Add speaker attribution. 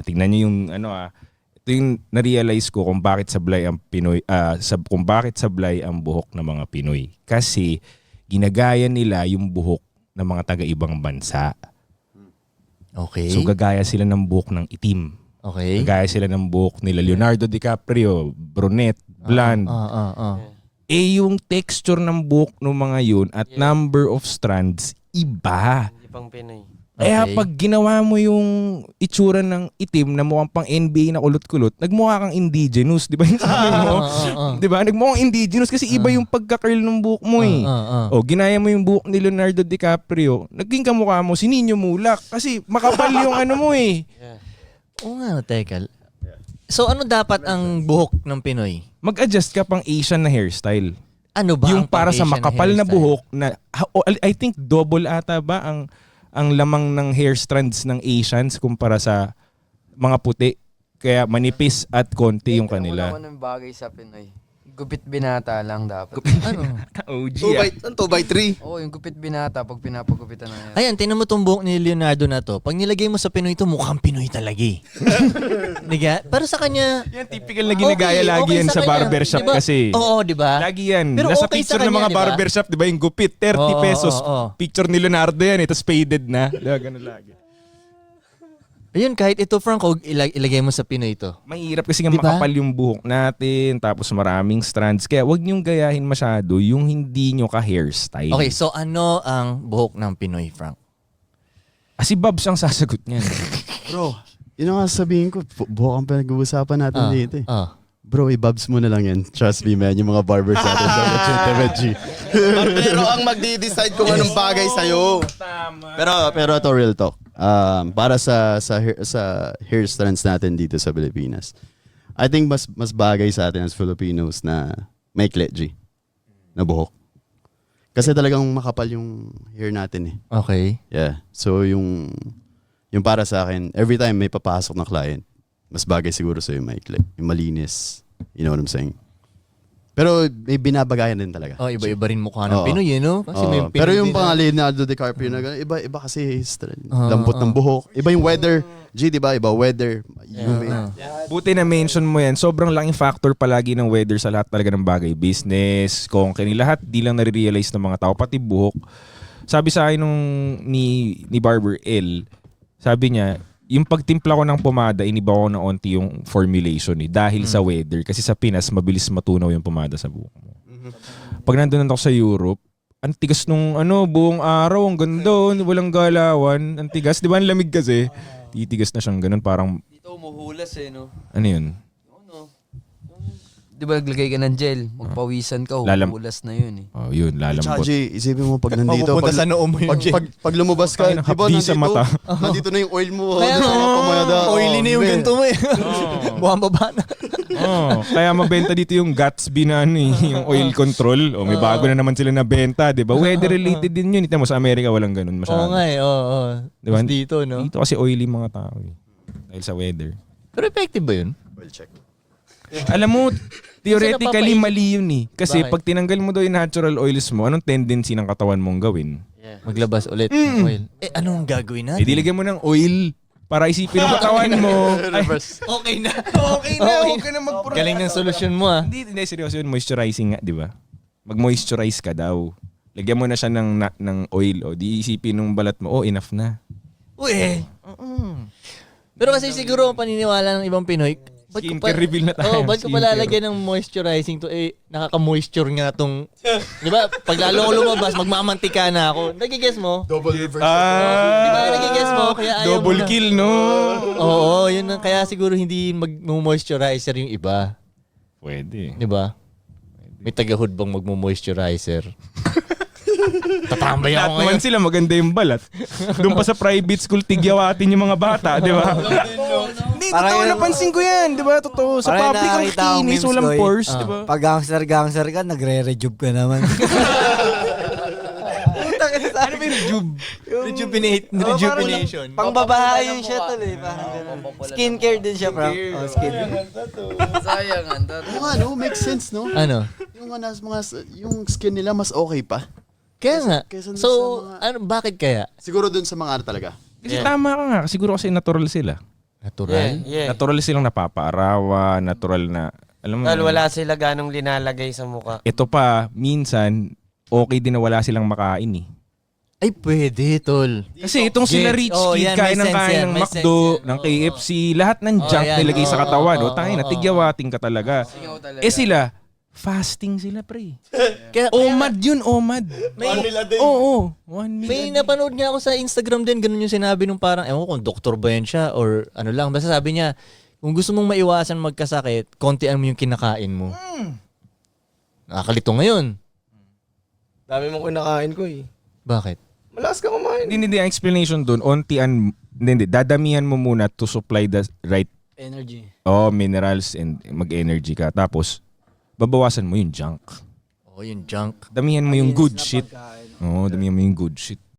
Speaker 1: tingnan niyo yung ito yung na-realize ko kung bakit sablay ang Pinoy, kung bakit sablay ang buhok ng mga Pinoy. Kasi ginagaya nila yung buhok ng mga taga-ibang bansa.
Speaker 2: Okay.
Speaker 1: So gagaya sila ng buhok ng itim.
Speaker 2: Okay.
Speaker 1: Gagaya sila ng buhok nila Leonardo DiCaprio, brunette, blonde. Yung texture ng buhok ng mga yun at number of strands, iba.
Speaker 3: Hindi pang Pinoy.
Speaker 1: Kaya pag ginawa mo yung itsura ng itim na mukhang pang NBA na kulot-kulot, nagmukha kang indigenous, di ba yung sabi mo? Di ba? Nagmukha kang indigenous kasi iba yung pagka-curl ng buhok mo eh. O, ginaya mo yung buhok ni Leonardo DiCaprio, naging kamukha mo si Nino Mulak kasi makapal yung ano mo eh.
Speaker 2: Oo nga, teka. So ano dapat ang buhok ng Pinoy?
Speaker 1: Mag-adjust ka pang Asian na hairstyle.
Speaker 2: Ano ba
Speaker 1: Yung
Speaker 2: ang
Speaker 1: para sa
Speaker 2: pang-Asian
Speaker 1: makapal na
Speaker 2: hairstyle?
Speaker 1: buhok na, I think double ata ba ang lamang ng hair strands ng Asians kumpara sa mga puti. Kaya manipis at konti yung kanila.
Speaker 4: Wala ko ng bagay sa Pinoy. Gupit binata lang dapat.
Speaker 2: Ano?
Speaker 1: OG
Speaker 5: 2x3.
Speaker 4: Oo, yung gupit binata pag pinapagupitan na yan.
Speaker 2: Ayan, tinan mo tong buhok ni Leonardo na to. Pag nilagay mo sa Pinoy to, mukhang Pinoy talaga eh. Diga? Pero sa kanya...
Speaker 1: Yan, typical na ginagaya lagi yan sa
Speaker 2: kanya.
Speaker 1: barbershop
Speaker 2: Diba?
Speaker 1: kasi.
Speaker 2: Oo, di ba?
Speaker 1: Lagi yan.
Speaker 2: Pero
Speaker 1: Nasa
Speaker 2: okay sa
Speaker 1: picture ng
Speaker 2: kanya,
Speaker 1: mga
Speaker 2: diba?
Speaker 1: barbershop, di ba? Yung gupit, 30
Speaker 2: Oo,
Speaker 1: pesos.
Speaker 2: oo.
Speaker 1: Picture ni Leonardo yan, ito faded na. Diba, ganun lagi.
Speaker 2: Ayun, kahit ito, Franco, ilagay mo sa Pinoy to.
Speaker 1: Mahirap kasi nga
Speaker 2: Diba?
Speaker 1: makapal yung buhok natin, tapos maraming strands. Kaya wag niyong gayahin masyado yung hindi nyo ka-hairstyle.
Speaker 2: Okay, so ano ang buhok ng Pinoy, Frank?
Speaker 1: Si Babs ang sasagot niyan.
Speaker 5: Bro, yun ang sabihin ko. Buhok ang pinag-uusapan natin dito eh. Bro, i-bubs mo na lang yan. Trust me, man. Yung mga barbers natin sa legitimate G.
Speaker 6: Barbero ang magdi-decide kung anong bagay sa'yo.
Speaker 5: Pero ito real talk. Para sa hair strands natin dito sa Pilipinas, I think mas bagay sa atin as Filipinos na may G na buhok. Kasi talagang makapal yung hair natin eh.
Speaker 2: Okay.
Speaker 5: Yeah. So yung para sa akin, every time may papasok na client, mas bagay siguro sa yung maikli, yung malinis. You know what I'm saying? Pero may binabagayan din talaga.
Speaker 2: Oh, iba-iba rin mukha ng
Speaker 5: Oo.
Speaker 2: Pinoy, no? Kasi may Pinoy
Speaker 5: pero yung
Speaker 2: din
Speaker 5: pang Leonardo DiCaprio na gano'n, iba kasi lambot ng buhok. Iba yung weather. G, di ba? Iba weather.
Speaker 1: Buti na mention mo yan. Sobrang laking factor palagi ng weather sa lahat talaga ng bagay. Business, company, lahat di lang nare-realize ng mga tao. Pati buhok. Sabi sa akin ni Barber L, sabi niya, yung pagtimpla ko ng pomada, iniba ko na onti yung formulation dahil sa weather. Kasi sa Pinas, mabilis matunaw yung pomada sa buhok mo. Pag nandun ako sa Europe, ang tigas nung buong araw, ang ganda, walang galawan. Ang tigas, di ba ang lamig kasi? Titigas na siyang ganun, parang,
Speaker 4: Dito umuhulas eh, no?
Speaker 1: ano yun?
Speaker 4: Di ba naglagay ka ng gel? Magpawisan ka, umuhulas na yun eh.
Speaker 1: Oh, yun, lalambot.
Speaker 5: G, isipin mo pag nandito,
Speaker 2: Mapupunta sa noo mo yun.
Speaker 5: pag lumabas ka,
Speaker 1: Ay,
Speaker 5: di ba
Speaker 1: nakapdi sa
Speaker 5: nandito,
Speaker 1: mata.
Speaker 5: nandito na yung oil mo.
Speaker 2: Kaya oily na yung
Speaker 5: man.
Speaker 2: ganito mo eh. Buwang baba na.
Speaker 1: Kaya mabenta dito yung Gatsby na yung oil control. May bago na naman sila na benta, di ba? Weather related din yun. Ito mo sa Amerika walang ganun masyado.
Speaker 2: Oo nga eh, oo.
Speaker 1: Diba?
Speaker 2: Mas dito, no?
Speaker 1: Dito kasi oily mga tao eh. Dahil sa weather.
Speaker 2: Pero effective ba yun?
Speaker 5: Well, check.
Speaker 1: Alam mo, theoretically mali yun eh. Kasi
Speaker 2: Bakit?
Speaker 1: pag tinanggal mo daw yung natural oils mo, anong tendency ng katawan mong gawin?
Speaker 2: Maglabas ulit ng oil. Eh, anong gagawin natin?
Speaker 1: Dilagyan mo ng oil para isipin ng katawan mo. Ay,
Speaker 2: Okay na.
Speaker 1: okay na,
Speaker 2: Okay.
Speaker 1: huwag ka na mag-pro.
Speaker 2: Galing ng solusyon mo ah.
Speaker 1: Hindi, seryoso yun. Moisturizing nga, di ba? Mag-moisturize ka daw. Lagyan mo na siya ng oil. O, di isipin ng balat mo, enough na.
Speaker 2: Uy. Pero kasi siguro ang paniniwala ng ibang Pinoy,
Speaker 1: Skincare reveal na tayo.
Speaker 2: ba't ko palalagyan ng moisturizing to? Eh, nakaka-moisture nga tong... Di ba? Pag lalo ko lumabas, magmamantika na ako. Nagigess mo?
Speaker 5: Double reverse.
Speaker 2: Di ba nagigess mo? Kaya ayaw
Speaker 1: Double
Speaker 2: mo na.
Speaker 1: kill, no?
Speaker 2: Oo, yun ang, kaya siguro hindi mag-moisturizer yung iba.
Speaker 1: Pwede.
Speaker 2: Di ba? May tagahood bang mag-moisturizer? Tatambay ako
Speaker 1: Lahat
Speaker 2: ngayon.
Speaker 1: naman sila maganda yung balat. Doon pa sa private school, tigyawatin yung mga bata, di ba? Hindi, totoo, napansin ko yan, di ba? Totoo. Sa
Speaker 7: Parang
Speaker 1: public ang
Speaker 7: nakakita akong
Speaker 1: kinis,
Speaker 7: memes
Speaker 1: walang
Speaker 7: ko eh.
Speaker 1: pores, di ba?
Speaker 7: Pag gangster ka, nagre-rejuve ka naman.
Speaker 1: Ano ba yung rejuve?
Speaker 2: Rejuvenation.
Speaker 7: Pang babae yung siya tol eh. Parang ganun. Skincare din siya, bro. Oh, skin.
Speaker 4: Sayang, anda.
Speaker 5: Oo nga, no? Makes sense, no?
Speaker 2: Ano?
Speaker 5: Yung skin nila mas okay pa.
Speaker 2: Kaya nga.
Speaker 5: Kaysa dun
Speaker 2: So,
Speaker 5: sa mga-
Speaker 2: bakit kaya?
Speaker 5: Siguro dun sa mga ano talaga.
Speaker 1: Kasi tama ka nga, siguro kasi natural sila.
Speaker 2: Natural?
Speaker 3: Yeah.
Speaker 1: Natural silang napapaarawan, natural na, alam mo,
Speaker 3: Dahil wala sila ganong linalagay sa mukha.
Speaker 1: ito pa, minsan, okay din na wala silang makain eh.
Speaker 2: Ay, pwede, tol.
Speaker 1: Kasi itong sila Rich
Speaker 2: Oh,
Speaker 1: Kid,
Speaker 2: yan,
Speaker 1: kain
Speaker 2: may
Speaker 1: ng
Speaker 2: sense
Speaker 1: kain
Speaker 2: yan,
Speaker 1: ng
Speaker 2: may
Speaker 1: McDo,
Speaker 2: sense yan.
Speaker 1: ng KFC, lahat ng junk
Speaker 2: yan.
Speaker 1: nilagay sa katawan.
Speaker 2: Oo,
Speaker 1: O tangin na,
Speaker 2: oo.
Speaker 1: tigyawating ka talaga.
Speaker 4: talaga.
Speaker 1: Eh sila, fasting sila pre.
Speaker 2: Kaya,
Speaker 1: OMAD yun, OMAD. Oo, 1
Speaker 2: may
Speaker 1: million.
Speaker 2: napanood nga ako sa Instagram din, ganun yung sinabi nung parang, ewan ko kung doktor ba yan siya or ano lang. Basta sabi niya, kung gusto mong maiwasan magkasakit, kontian mo yung kinakain mo. Nakakalito ngayon.
Speaker 6: Dami mong kinakain ko eh.
Speaker 2: Bakit?
Speaker 6: Malakas ka kumain.
Speaker 1: Hindi, ang explanation dun, dadamihan mo muna to supply the right
Speaker 7: Energy.
Speaker 1: minerals and mag-energy ka. Tapos, babawasan mo yung junk.
Speaker 2: Oh, yung junk.
Speaker 1: Damihan mo yung
Speaker 7: Malinis
Speaker 1: good
Speaker 7: na
Speaker 1: shit.
Speaker 7: pagkain.
Speaker 1: Oo, damihan mo yung good shit.